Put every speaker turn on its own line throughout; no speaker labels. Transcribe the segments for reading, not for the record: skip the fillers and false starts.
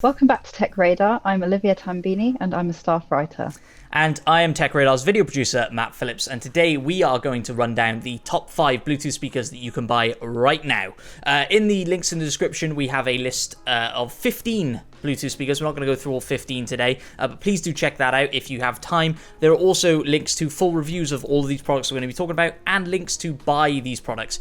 Welcome back to TechRadar. I'm Olivia Tambini and I'm a staff writer.
And I am TechRadar's video producer, Matt Phillips, and today we are going to run down the top 5 Bluetooth speakers that you can buy right now. In the links in the description, we have a list of 15 Bluetooth speakers. We're not going to go through all 15 today, but please do check that out if you have time. There are also links to full reviews of all of these products we're going to be talking about and links to buy these products.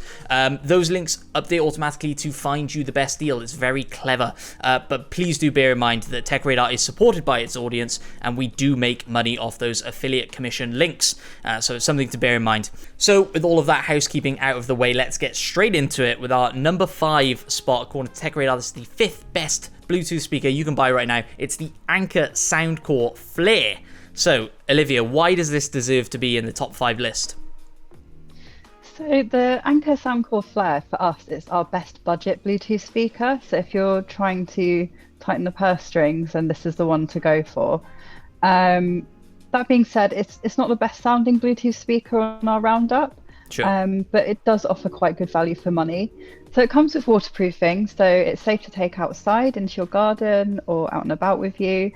Those links update automatically to find you the best deal. It's very clever, but please do bear in mind that TechRadar is supported by its audience and we do make money off those affiliate commission links, so it's something to bear in mind. So with all of that housekeeping out of the way, let's get straight into it with our number 5 spot. According to TechRadar, this is the 5th best Bluetooth speaker you can buy right now. It's the Anker Soundcore Flare. So Olivia, why does this deserve to be in the top 5 list?
So the Anker Soundcore Flare for us is our best budget Bluetooth speaker. So if you're trying to tighten the purse strings, then this is the one to go for. That being said, it's not the best sounding Bluetooth speaker on our roundup,
Sure.
but it does offer quite good value for money. So it comes with waterproofing, so it's safe to take outside into your garden or out and about with you.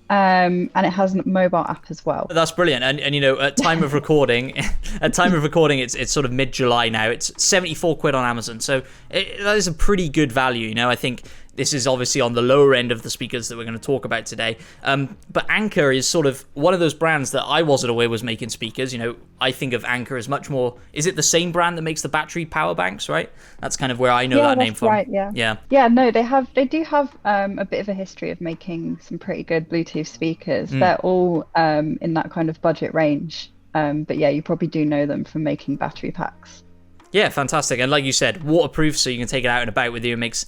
And it has a mobile app as well.
That's brilliant. And you know, at time of recording, it's sort of mid-July now. It's 74 quid on Amazon. So that is a pretty good value. You know, I think this is obviously on the lower end of the speakers that we're going to talk about today. But Anker is sort of one of those brands that I wasn't aware was making speakers. You know, I think of Anker as much more, is it the same brand that makes the battery power banks, right? That's kind of where I know that name from.
Right, yeah. Yeah, no, they do have a bit of a history of making some pretty good Bluetooth speakers. They're all in that kind of budget range. But yeah, you probably do know them from making battery packs.
Yeah, fantastic. And like you said, waterproof, so you can take it out and about with you. Makes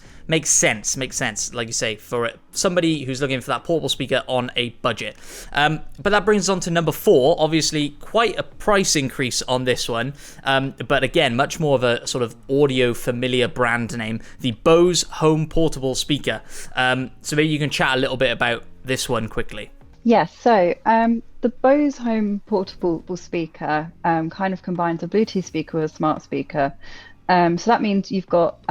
sense, like you say, for somebody who's looking for that portable speaker on a budget. But that brings us on to number 4. Obviously, quite a price increase on this one. But again, much more of a sort of audio familiar brand name, the Bose Home portable speaker. So maybe you can chat a little bit about this one quickly.
Yeah, so the Bose Home portable speaker kind of combines a Bluetooth speaker with a smart speaker. So that means you've got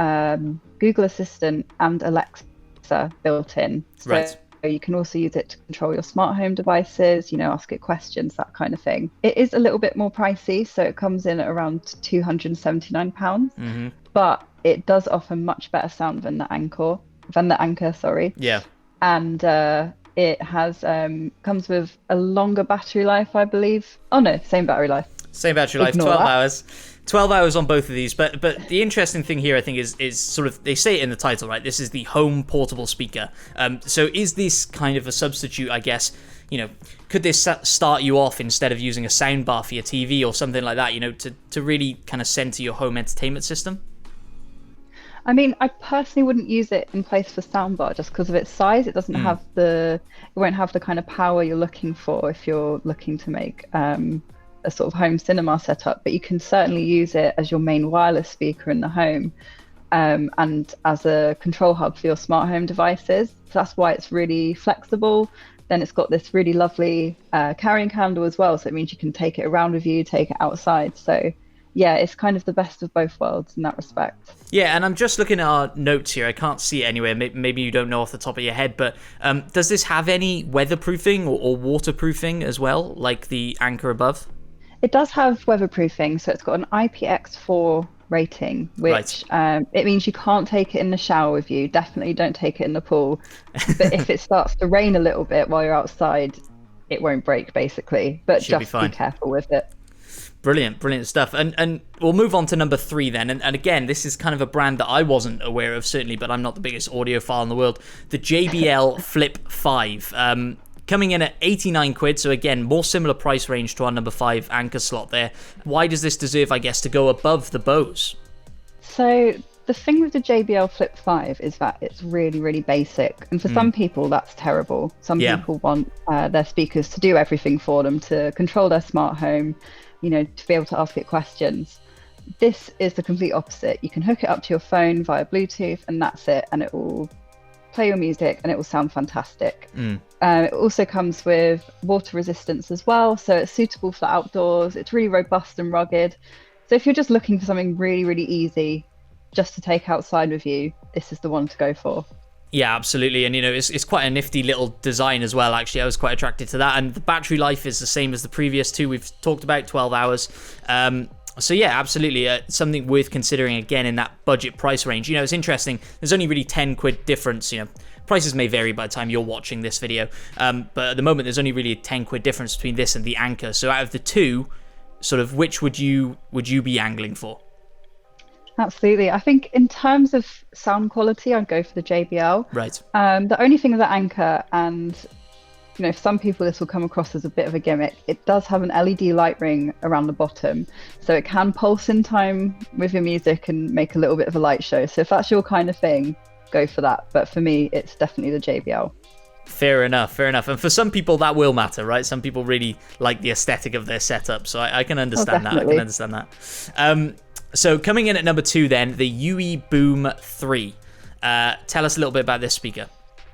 Google Assistant and Alexa built in. So
Right.
you can also use it to control your smart home devices, you know, ask it questions, that kind of thing. It is a little bit more pricey, so it comes in at around £279, but it does offer much better sound than the Anker, sorry.
Yeah.
And it has comes with a longer battery life, I believe. Oh no, same battery life.
Same battery life,
Ignore
12
that.
hours. 12 hours on both of these. But the interesting thing here, I think, is sort of, they say it in the title, right? This is the home portable speaker. So is this kind of a substitute, I guess? You know, could this start you off instead of using a soundbar for your TV or something like that, you know, to really kind of center your home entertainment system?
I mean, I personally wouldn't use it in place for soundbar just because of its size. It doesn't have it won't have the kind of power you're looking for if you're looking to make a sort of home cinema setup. But you can certainly use it as your main wireless speaker in the home, and as a control hub for your smart home devices. So that's why it's really flexible. Then it's got this really lovely carrying handle as well. So it means you can take it around with you, take it outside. So yeah, it's kind of the best of both worlds in that respect.
Yeah, and I'm just looking at our notes here. I can't see it anywhere. Maybe you don't know off the top of your head, but does this have any weatherproofing or waterproofing as well, like the Anker above?
It does have weatherproofing, so it's got an IPX4 rating, which it means you can't take it in the shower with you. Definitely don't take it in the pool. But if it starts to rain a little bit while you're outside, it won't break, basically. But
Should
just be careful with it.
Brilliant stuff. And we'll move on to number 3 then. And again, this is kind of a brand that I wasn't aware of, certainly, but I'm not the biggest audiophile in the world. The JBL Flip 5. Coming in at 89 quid, so again, more similar price range to our number 5 Anker slot there. Why does this deserve, I guess, to go above the Bose?
So the thing with the JBL Flip 5 is that it's really, really basic. And for some people, that's terrible. Some people want their speakers to do everything for them, to control their smart home, you know, to be able to ask it questions. This is the complete opposite. You can hook it up to your phone via Bluetooth and that's it. And it will play your music and it will sound fantastic. It also comes with water resistance as well. So it's suitable for outdoors. It's really robust and rugged. So if you're just looking for something really, really easy just to take outside with you, this is the one to go for.
Yeah, absolutely. And, it's quite a nifty little design as well, actually. I was quite attracted to that. And the battery life is the same as the previous two we've talked about, 12 hours. So yeah, absolutely. Something worth considering again in that budget price range. It's interesting. There's only really 10 quid difference. Prices may vary by the time you're watching this video. But at the moment, there's only really a 10 quid difference between this and the Anker. So out of the two, sort of which would you be angling for?
Absolutely. I think in terms of sound quality, I'd go for the JBL.
Right.
The only thing with the Anker, and for some people this will come across as a bit of a gimmick, it does have an LED light ring around the bottom, so it can pulse in time with your music and make a little bit of a light show. So if that's your kind of thing, go for that. But for me, it's definitely the JBL.
Fair enough. And for some people that will matter, right? Some people really like the aesthetic of their setup, so I can understand that. So coming in at number 2 then, the UE Boom 3. Tell us a little bit about this speaker.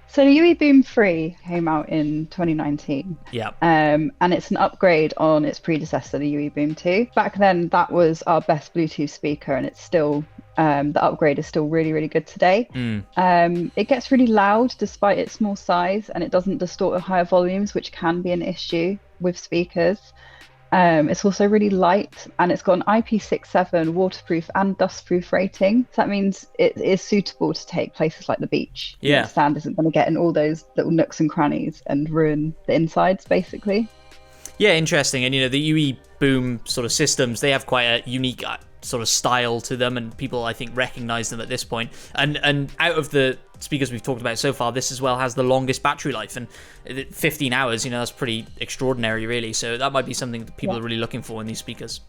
So the UE Boom 3 came out in 2019.
Yeah.
And it's an upgrade on its predecessor, the UE Boom 2. Back then, that was our best Bluetooth speaker, and it's still, the upgrade is still really, really good today. It gets really loud despite its small size, and it doesn't distort at higher volumes, which can be an issue with speakers. It's also really light, and it's got an IP67 waterproof and dustproof rating. So that means it is suitable to take places like the beach.
Yeah.
The sound isn't going to get in all those little nooks and crannies and ruin the insides, basically.
Yeah, interesting. And, the UE Boom sort of systems, they have quite a unique sort of style to them, and people, I think, recognize them at this point. And out of the speakers we've talked about so far, this as well has the longest battery life, and 15 hours, that's pretty extraordinary, really. So that might be something that people are really looking for in these speakers.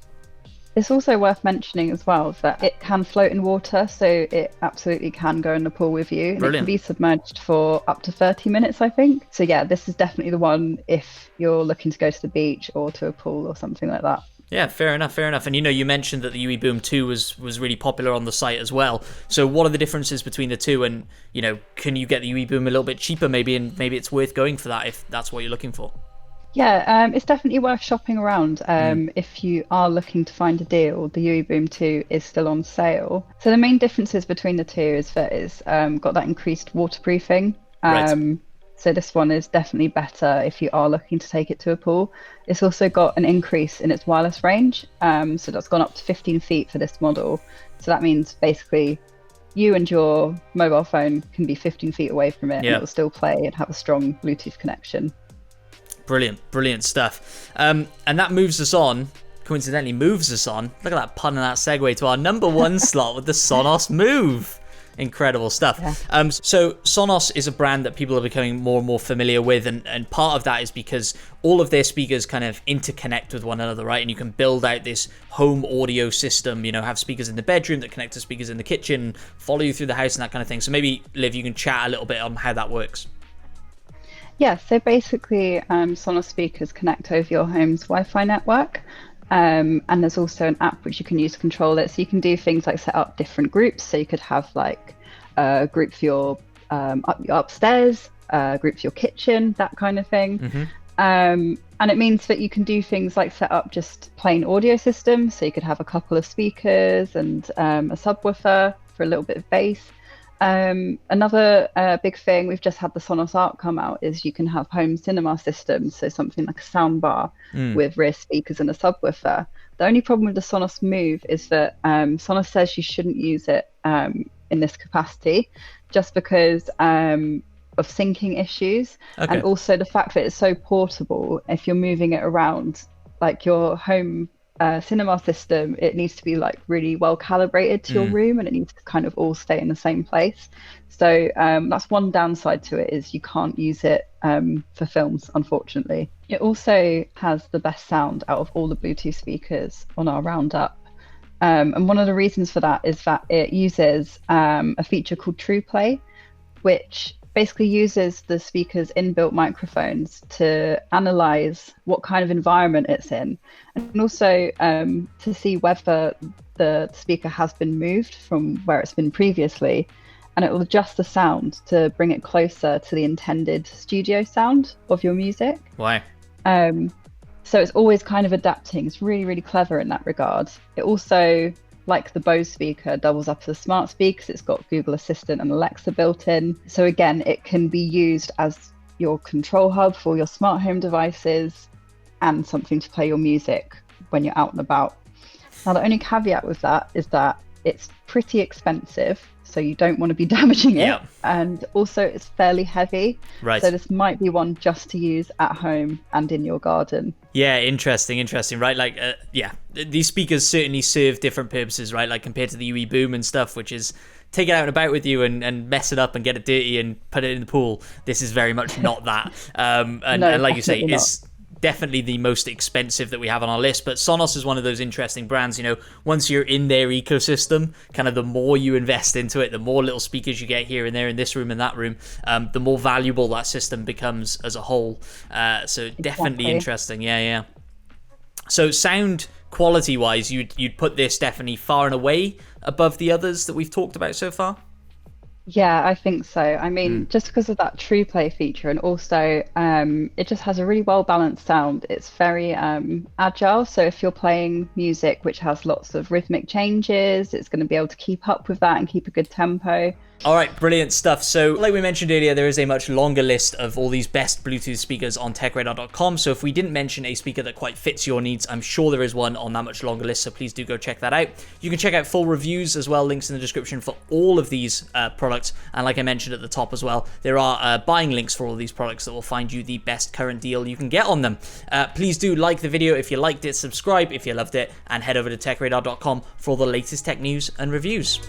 It's also worth mentioning as well that it can float in water, so it absolutely can go in the pool with you. And it can be submerged for up to 30 minutes, I think. So yeah, this is definitely the one if you're looking to go to the beach or to a pool or something like that.
Yeah, fair enough. And you mentioned that the UE Boom 2 was really popular on the site as well. So what are the differences between the two? And, can you get the UE Boom a little bit cheaper maybe, and maybe it's worth going for that if that's what you're looking for?
Yeah, it's definitely worth shopping around. If you are looking to find a deal, the UE Boom 2 is still on sale. So the main differences between the two is that it's got that increased waterproofing.
Right.
So this one is definitely better if you are looking to take it to a pool. It's also got an increase in its wireless range. So that's gone up to 15 feet for this model. So that means basically you and your mobile phone can be 15 feet away from it, and it will still play and have a strong Bluetooth connection.
Brilliant stuff. And that moves us on, look at that pun and that segue, to our number 1 slot with the Sonos Move. Incredible stuff. Yeah. So Sonos is a brand that people are becoming more and more familiar with, and part of that is because all of their speakers kind of interconnect with one another, right? And you can build out this home audio system, have speakers in the bedroom that connect to speakers in the kitchen, follow you through the house and that kind of thing. So maybe, Liv, you can chat a little bit on how that works.
Yeah, so basically Sonos speakers connect over your home's Wi-Fi network. And there's also an app which you can use to control it. So you can do things like set up different groups. So you could have like a group for your upstairs, a group for your kitchen, that kind of thing. And it means that you can do things like set up just plain audio systems. So you could have a couple of speakers and a subwoofer for a little bit of bass. Another big thing, we've just had the Sonos Arc come out, is you can have home cinema systems, so something like a sound bar with rear speakers and a subwoofer. The only problem with the Sonos Move is that Sonos says you shouldn't use it in this capacity, just because of syncing issues, and also the fact that it's so portable. If you're moving it around, like your home cinema system, it needs to be like really well calibrated to your room, and it needs to kind of all stay in the same place. So that's one downside to it, is you can't use it for films, unfortunately. It also has the best sound out of all the Bluetooth speakers on our roundup. And one of the reasons for that is that it uses a feature called TruePlay, which basically uses the speaker's inbuilt microphones to analyze what kind of environment it's in, and also to see whether the speaker has been moved from where it's been previously, and it will adjust the sound to bring it closer to the intended studio sound of your music.
Why?
So it's always kind of adapting. It's really, really clever in that regard. It also like the Bose speaker, doubles up as a smart speaker because it's got Google Assistant and Alexa built in. So again, it can be used as your control hub for your smart home devices and something to play your music when you're out and about. Now, the only caveat with that is that it's pretty expensive, so you don't want to be damaging it.
Yeah.
And also it's fairly heavy.
Right.
So this might be one just to use at home and in your garden.
Yeah, interesting, right? Like, yeah, these speakers certainly serve different purposes, right? Like compared to the UE Boom and stuff, which is take it out and about with you and mess it up and get it dirty and put it in the pool. This is very much not that. And like you say, it's definitely the most expensive that we have on our list, but Sonos is one of those interesting brands. You know, once you're in their ecosystem, kind of the more you invest into it, the more little speakers you get here and there in this room and that room, the more valuable that system becomes as a whole. So definitely interesting. Yeah. So sound quality wise, you'd put this definitely far and away above the others that we've talked about so far.
Yeah, I think so. I mean, just because of that True Play feature, and also it just has a really well balanced sound. It's very agile. So if you're playing music which has lots of rhythmic changes, it's going to be able to keep up with that and keep a good tempo.
All right, brilliant stuff. So like we mentioned earlier, there is a much longer list of all these best Bluetooth speakers on TechRadar.com. So if we didn't mention a speaker that quite fits your needs, I'm sure there is one on that much longer list. So please do go check that out. You can check out full reviews as well, links in the description for all of these products. And like I mentioned at the top as well, there are buying links for all these products that will find you the best current deal you can get on them. Please do like the video if you liked it, subscribe if you loved it, and head over to TechRadar.com for all the latest tech news and reviews.